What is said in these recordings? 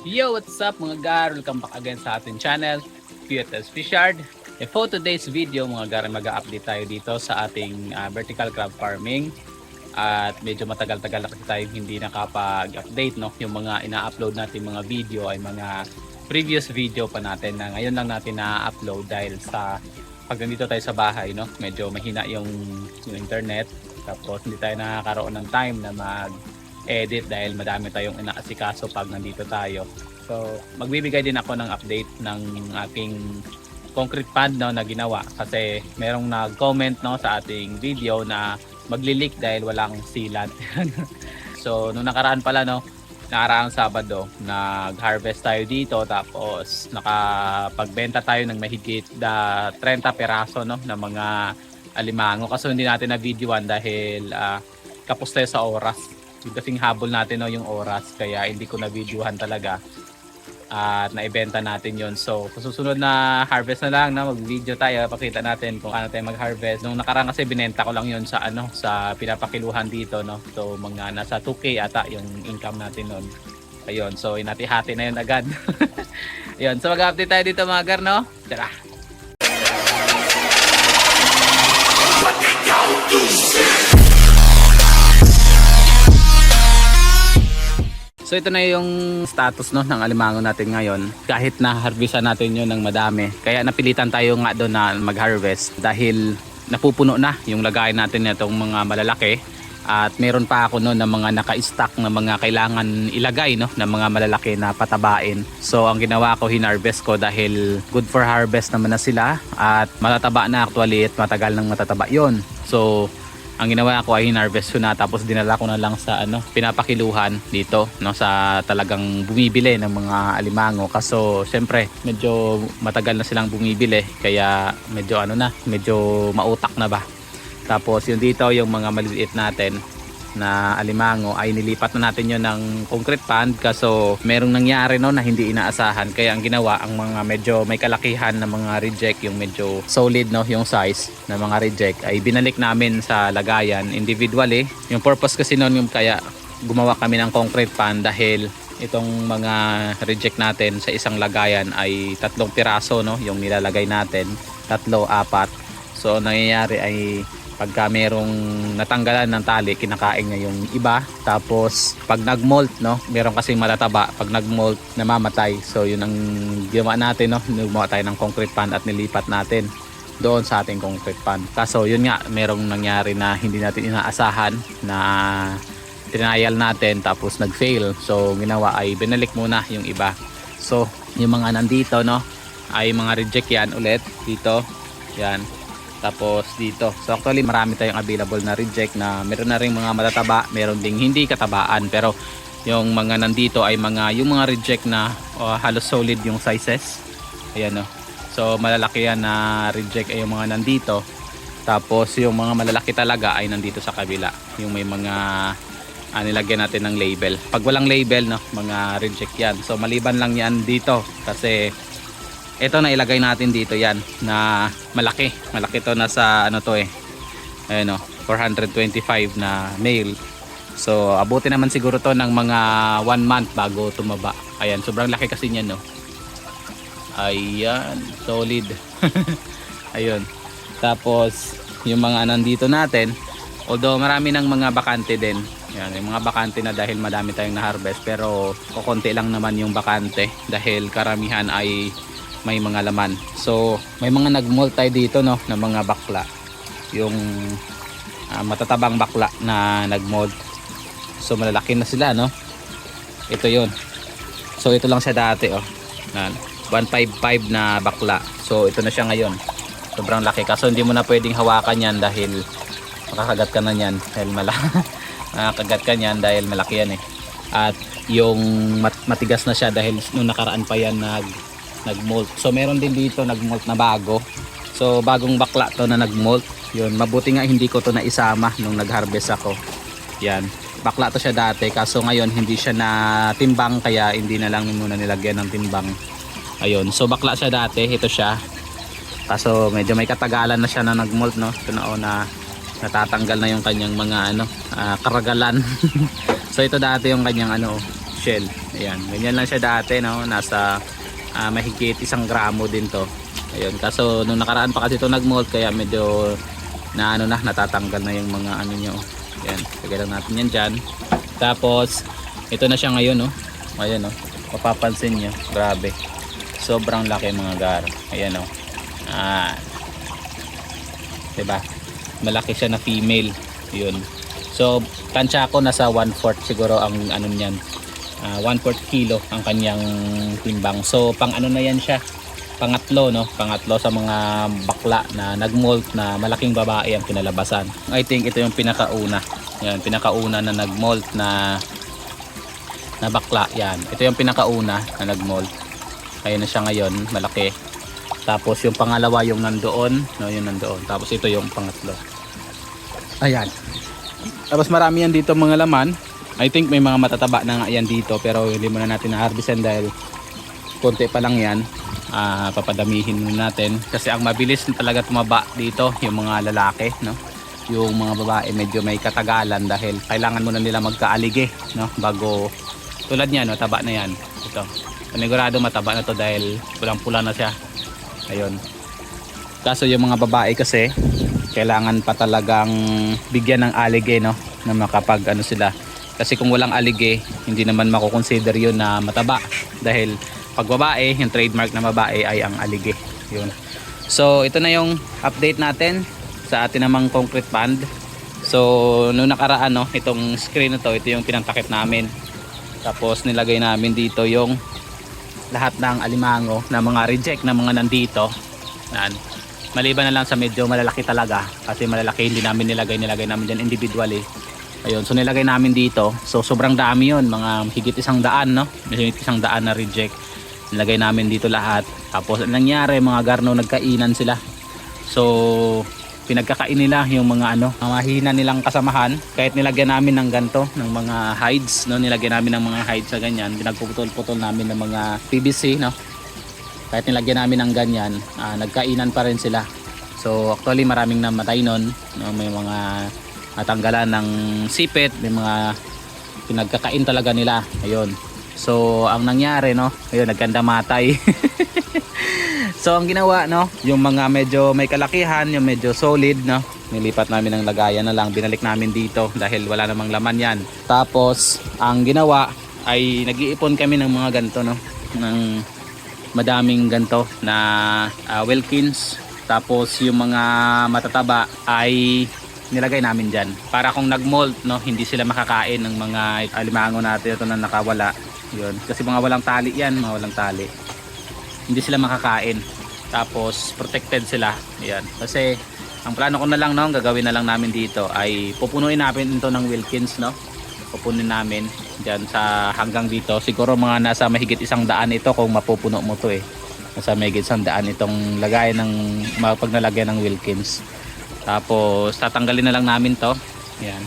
Yo, what's up mga gar? Welcome back again sa ating channel, PTS Fishard. For today's video mga gar, mag-update tayo dito sa ating vertical crab farming. At medyo matagal-tagal na kasi tayo hindi nakapag-update, no? Yung mga ina-upload natin mga video ay mga previous video pa natin na ngayon lang natin na-upload dahil sa pag nandito tayo sa bahay, no? Medyo mahina yung internet. Tapos hindi tayo nakakaroon ng time na mag-edit dahil madami tayong inaasikaso pag nandito tayo. So magbibigay din ako ng update ng aking concrete pad, no, na ginawa kasi merong nag-comment, no, sa ating video na magli-leak dahil walang sealant. So nung nakaraan pala, no, nakaraang Sabado nag-harvest tayo dito tapos nakapagbenta tayo ng mahigit 30 peraso, no, ng mga alimango. Kaso hindi natin na videoan dahil kapos tayo sa oras. Kasing habol natin, no, yung oras kaya hindi ko na videohan talaga at naibenta natin yon. So susunod na harvest na lang na mag-video tayo, pakita natin kung ano tayo mag-harvest. Nung nakaraan kasi binenta ko lang yon sa sa pinapakiluhan dito, no. So mga nasa 2K ata yung income natin noon. Ayun, so inati-hati na yun agad. Ayun, so mag-update tayo dito mga gar, no. Tara. So ito na yung status, no, ng alimango natin ngayon. Kahit na harvestan natin yun ng madami. Kaya napilitan tayo nga doon na mag-harvest dahil napupuno na yung lagay natin nitong mga malalaki. At meron pa ako noon ng mga naka-stock na mga kailangan ilagay, no, ng mga malalaki na patabain. So ang ginawa ko, hinarvest ko dahil good for harvest naman na sila. At matataba na actually at matagal nang matataba yon. So ang ginawa ko ay hinarvest ko na tapos dinala ko na lang sa pinapakiluhan dito, no, sa talagang bumibili ng mga alimango. Kaso syempre medyo matagal na silang bumibili kaya medyo medyo mautak na ba. Tapos yung dito yung mga maliliit natin na alimango ay nilipat na natin yon ng concrete pond kaso merong nangyari, no, na hindi inaasahan. Kaya ang ginawa, ang mga medyo may kalakihan na mga reject, yung medyo solid, no, yung size na mga reject ay binalik namin sa lagayan individually. Yung purpose kasi noon yung kaya gumawa kami ng concrete pond dahil itong mga reject natin sa isang lagayan ay 3 piraso, no, yung nilalagay natin, 3, 4. So nangyayari ay pagka merong natanggalan ng tali, kinakain niya yung iba. Tapos pag nag-molt, no, meron kasing matataba, pag nag-molt namamatay. So yun ang ginawa natin, no, gumawa tayo ng concrete pond at nilipat natin doon sa ating concrete pond. Kaso yun nga, merong nangyari na hindi natin inaasahan na tinayal natin tapos nag-fail. So ginawa ay binalik muna yung iba. So yung mga nandito, no, ay mga reject yan ulit dito, yan. Tapos dito, so actually marami tayong available na reject na meron na rin mga matataba, meron ding hindi katabaan, pero yung mga nandito ay yung mga reject na halos solid yung sizes. Ayan, no. So malalaki yan na reject ay yung mga nandito. Tapos yung mga malalaki talaga ay nandito sa kabila, yung may mga nilagyan natin ng label. Pag walang label, no, mga reject yan. So maliban lang yan dito kasi ito na ilagay natin dito, yan na malaki to, nasa ayun, 425 na male. So abuti naman siguro to ng mga 1 month bago tumaba. Ayan, sobrang laki kasi niyan, no. Ayan, solid. Ayun. Tapos yung mga nandito natin, although marami ng mga bakante din. Yan, yung mga bakante na dahil madami tayong na-harvest, pero kukunti lang naman yung bakante dahil karamihan ay may mga laman. So may mga nag-molt tayo dito, no, na mga bakla, yung matatabang bakla na nag-molt. So malalaki na sila, no. Ito yun. So ito lang siya dati, 155 na bakla. So ito na siya ngayon, sobrang laki. Kaso hindi mo na pwedeng hawakan yan dahil makakagat ka na yan dahil makakagat ka yan dahil malaki yan, at yung matigas na siya dahil nung nakaraan pa yan nag-molt. So meron din dito nag-molt na bago. So bagong bakla to na nag-molt. Yun, mabuti nga hindi ko to naisama nung nag-harvest ako. Yan, bakla to siya dati kaso ngayon hindi siya na timbang kaya hindi na lang muna nilagyan ng timbang. Ayun, so bakla siya dati, ito siya. Kaso medyo may katagalan na siya na nag-molt, no. Ito na natatanggal na yung kanyang mga karagalan. So ito dati yung kanyang shell. Ayan, ganyan lang siya dati, no? Nasa mahigit 1 gramo din to. Ayun, kaso nung nakaraan pa kasi ito nag-molt, kaya medyo na ano na, natatanggal na yung mga ano nyo. Ayan, lagay lang natin yan dyan. Tapos ito na siya ngayon, no? Ayan, no? Mapapansin nyo, grabe, sobrang laki mga gar. Ayan, no? Diba, malaki siya na female. Yun, so tansya ko nasa 1/4 siguro ang ano niyan, 1/4 kilo ang kanyang timbang. So pang ano na yan siya, pangatlo, no? Pangatlo sa mga bakla na nagmolt na malaking babae ang kinalabasan. I think ito yung pinakauna. Yan, pinakauna na nagmolt na bakla. Yan, ito yung pinakauna na nagmolt. Ayun na siya ngayon, malaki. Tapos yung pangalawa yung nandoon, no, yung nandoon. Tapos ito yung pangatlo. Ayan. Tapos marami yan dito mga laman. I think may mga matataba na nga yan dito, pero hindi muna natin na-harvestan dahil konti pa lang yan. Papadamihin muna natin kasi ang mabilis talaga tumaba dito yung mga lalaki, no? Yung mga babae medyo may katagalan dahil kailangan muna nila magkaalige, no? Bago, tulad niyan, no? Taba na yan. Ito, panigurado mataba na to dahil pulang-pula na siya. Ayun. Kaso yung mga babae kasi kailangan pa talagang bigyan ng alige, no? Na makapag ano sila. Kasi kung walang alige, hindi naman makukonsider yun na mataba. Dahil pag babae, yung trademark na babae ay ang alige. Yun. So ito na yung update natin sa atin namang concrete pond. So noong nakaraan, no, itong screen na to, ito yung pinantakip namin. Tapos nilagay namin dito yung lahat ng alimango na mga reject na mga nandito. Yan. Maliban na lang sa medyo malalaki talaga, kasi malalaki hindi namin nilagay namin dyan individually. Ayun, so nilagay namin dito. So sobrang dami yun, mga higit 100, no? Higit 100 na reject. Nilagay namin dito lahat. Tapos ang nangyari, mga garno, nagkainan sila. So pinagkakain nila yung mga ano, mga mahina nilang kasamahan. Kahit nilagyan namin ng ganto, ng mga hides, no? Nilagyan namin ng mga hides sa ganyan. Pinagpuputol-putol namin ng mga PVC, no? Kahit nilagyan namin ng ganyan, nagkainan pa rin sila. So actually maraming namatay nun, no? May mga natanggalan ng sipit, may mga pinagkakain talaga nila. Ayun. So ang nangyari, no, ayun, nagkandamatay. So ang ginawa, no, yung mga medyo may kalakihan, yung medyo solid, no, nilipat namin ng lagayan na lang, binalik namin dito dahil wala namang laman yan. Tapos ang ginawa ay nag-iipon kami ng mga ganto, no, ng madaming ganto na Wilkins. Tapos yung mga matataba ay nilagay namin dyan para kung nagmold, no, hindi sila makakain ng mga alimango natin ito na nakawala. Yun, kasi mga walang tali yan, mga walang tali, hindi sila makakain. Tapos protected sila. Yan, kasi ang plano ko na lang, no, gagawin na lang namin dito ay pupunuin namin ito ng Wilkins, no, pupunin namin dyan sa hanggang dito. Siguro mga nasa mahigit 100 ito kung mapupuno mo to, nasa mahigit 100 itong lagayan ng pag nalagyan ng Wilkins. Tapos tatanggalin na lang namin to. Yan.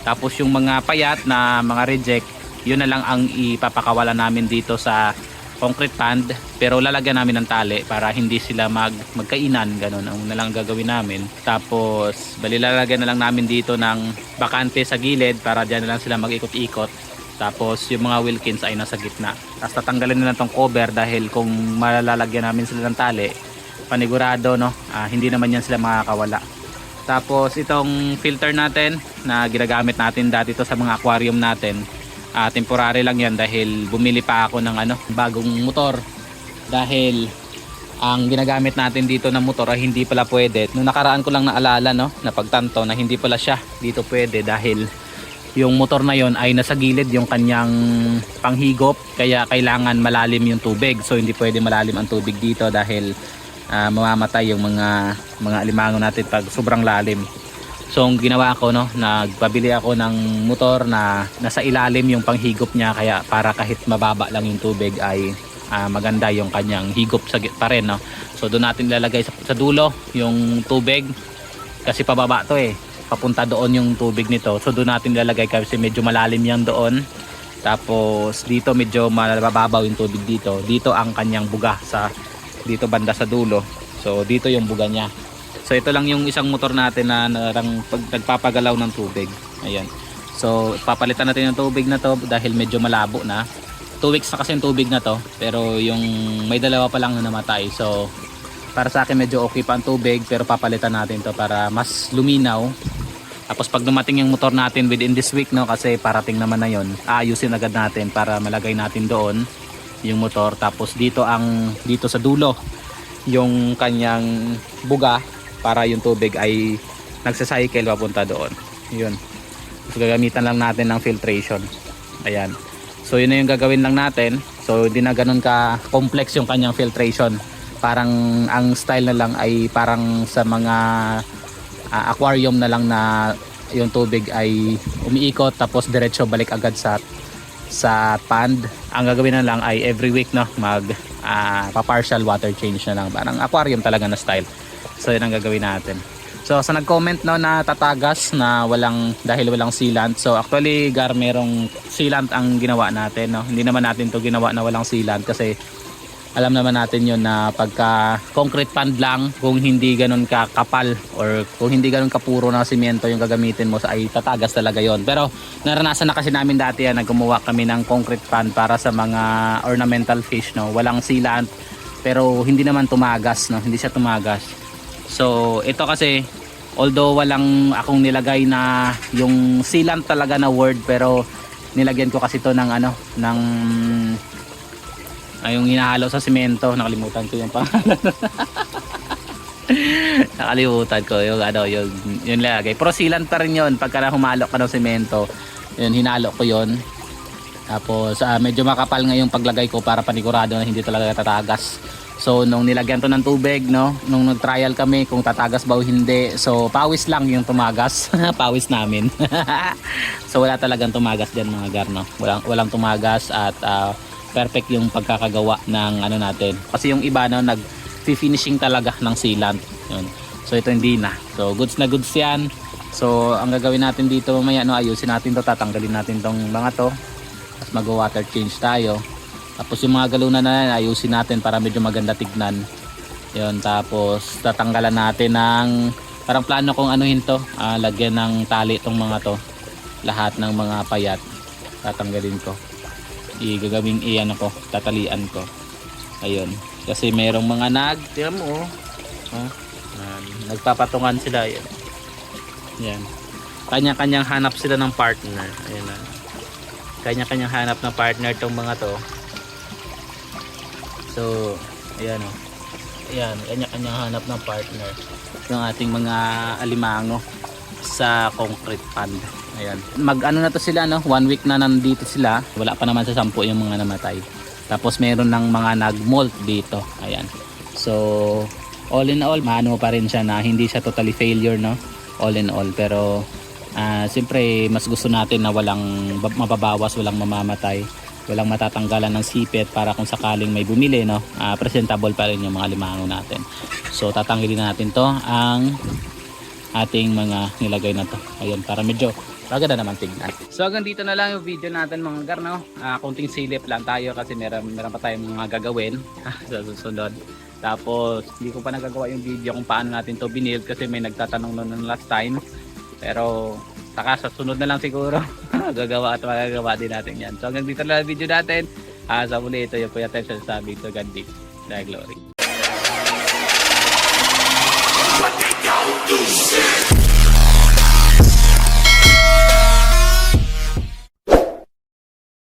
Tapos yung mga payat na mga reject, yun na lang ang ipapakawalan namin dito sa concrete pond, pero lalagyan namin ng tali para hindi sila magkainan, ganun ang na lang gagawin namin. Tapos bali lalagyan na lang namin dito ng bakante sa gilid para diyan na lang sila mag-ikot-ikot. Tapos yung mga Wilkins ay nasa gitna. Tapos tatanggalin na lang tong cover dahil kung malalagyan namin sila ng tali, panigurado, no, hindi naman yan sila makakawala. Tapos itong filter natin na ginagamit natin dati to sa mga aquarium natin, temporary lang yan dahil bumili pa ako ng bagong motor. Dahil ang ginagamit natin dito na motor ay hindi pala pwede. Nung nakaraan ko lang naalala, no, na pagtanto na hindi pala siya dito pwede dahil yung motor na yon ay nasa gilid yung kanyang panghigop, kaya kailangan malalim yung tubig. So hindi pwede malalim ang tubig dito dahil mamamatay yung mga alimango natin pag sobrang lalim. So ang ginawa ko, no, nagpabili ako ng motor na nasa ilalim yung panghigop niya, kaya para kahit mababa lang yung tubig ay maganda yung kanyang higop pa rin, no. So doon natin ilalagay sa dulo yung tubig kasi pababa to, papunta doon yung tubig nito. So doon natin ilalagay kasi medyo malalim yan doon. Tapos dito medyo mababaw yung tubig dito. Dito ang kanyang buga dito banda sa dulo. So dito yung buga niya. So ito lang yung isang motor natin na nagpapagalaw ng tubig. Ayan. So papalitan natin yung tubig na to dahil medyo malabo na. weeks na kasi yung tubig na to, pero yung may dalawa pa lang na namatay. So para sa akin medyo okay pa ang tubig, pero papalitan natin to para mas luminaw. Tapos pag dumating yung motor natin within this week, no, kasi parating naman na yon, aayusin agad natin para malagay natin doon yung motor. Tapos dito sa dulo yung kanyang buga para yung tubig ay nagsa-cycle papunta doon. Yun. So gagamitan lang natin ng filtration. Ayan. So yun na yung gagawin lang natin. So hindi na ganun ka complex yung kanyang filtration. Parang ang style na lang ay parang sa mga aquarium na lang na yung tubig ay umiikot tapos diretso balik agad sa pond. Ang gagawin na lang ay every week, no, pa-partial water change na lang. Parang aquarium talaga na style. So yun ang gagawin natin. So sa nag-comment, no, na tatagas na dahil walang sealant. So actually merong sealant ang ginawa natin, no. Hindi naman natin to ginawa na walang sealant kasi alam naman natin yun na pagka concrete pond lang, kung hindi ganun ka kapal or kung hindi ganun kapuro na simyento yung gagamitin mo, ay tatagas talaga yon. Pero naranasan na kasi namin dati yan, gumawa kami ng concrete pond para sa mga ornamental fish, no. Walang sealant pero hindi naman tumagas, no. Hindi siya tumagas. So ito kasi, although walang akong nilagay na yung sealant talaga na word, pero nilagyan ko kasi to ng yung hinahalo sa semento. Nakalimutan ko yung pangalan. Nakalimutan ko yung lagay. Pero sealant pa rin yun pagka humalo ka ng semento. Yun, hinalo ko yun. Tapos medyo makapal nga yung paglagay ko para panigurado na hindi talaga tatagas. So nung nilagyan to ng tubig, no, nung nag-trial kami kung tatagas ba o hindi, so pawis lang yung tumagas. Pawis namin. So wala talagang tumagas diyan, mga gar, no. Walang tumagas at perfect yung pagkakagawa ng natin. Kasi yung iba, no, nag-finishing talaga ng sealant. Yun. So ito hindi na. So goods na goods yan. So ang gagawin natin dito mamaya, no, ayusin natin to, tatanggalin natin tong mga to. Tapos mag-water change tayo. Tapos yung mga galunan na yan, ayusin natin para medyo maganda tignan. Yun, tapos tatanggalan natin ng, parang plano kong anuhin to, lagyan ng tali tong mga to. Lahat ng mga payat tatanggalin ko. Igagawing tatalian ko. Ayun, kasi merong mga tingnan mo, nagpapatungan sila. Yan. Kanya-kanyang hanap sila ng partner. Ayun na. Kanya-kanyang hanap ng partner tong mga to. So, ayan o. Ayan, kanya-kanyang hanap ng partner yung ating mga alimango sa concrete pond. Ayan. Na to sila, no? 1 week na nandito sila. Wala pa naman sa 10 yung mga namatay. Tapos meron ng mga nag-molt dito. Ayan. So, all in all, maano pa rin siya na hindi siya totally failure, no? All in all. Pero, siyempre, mas gusto natin na walang mababawas, walang mamamatay, walang matatanggalan ng sipit para kung sakaling may bumili, no, presentable pa rin yung mga limango natin. So tatanggalin natin to, ang ating mga nilagay na to. Ayun, para medyo maganda naman tignan. So hanggang dito na lang yung video natin, mga gar, no. Kunting silip lang tayo kasi meron pa tayong mga gagawin sa susunod. Tapos hindi ko pa nagagawa yung video kung paano natin to binild kasi may nagtatanong noon last time. Pero saka sa sunod na lang siguro gagawa at magagawa din natin yan. So hanggang dito na lang video natin. Sa muli, ito yung Kuya Tensel sabi, to God be the glory.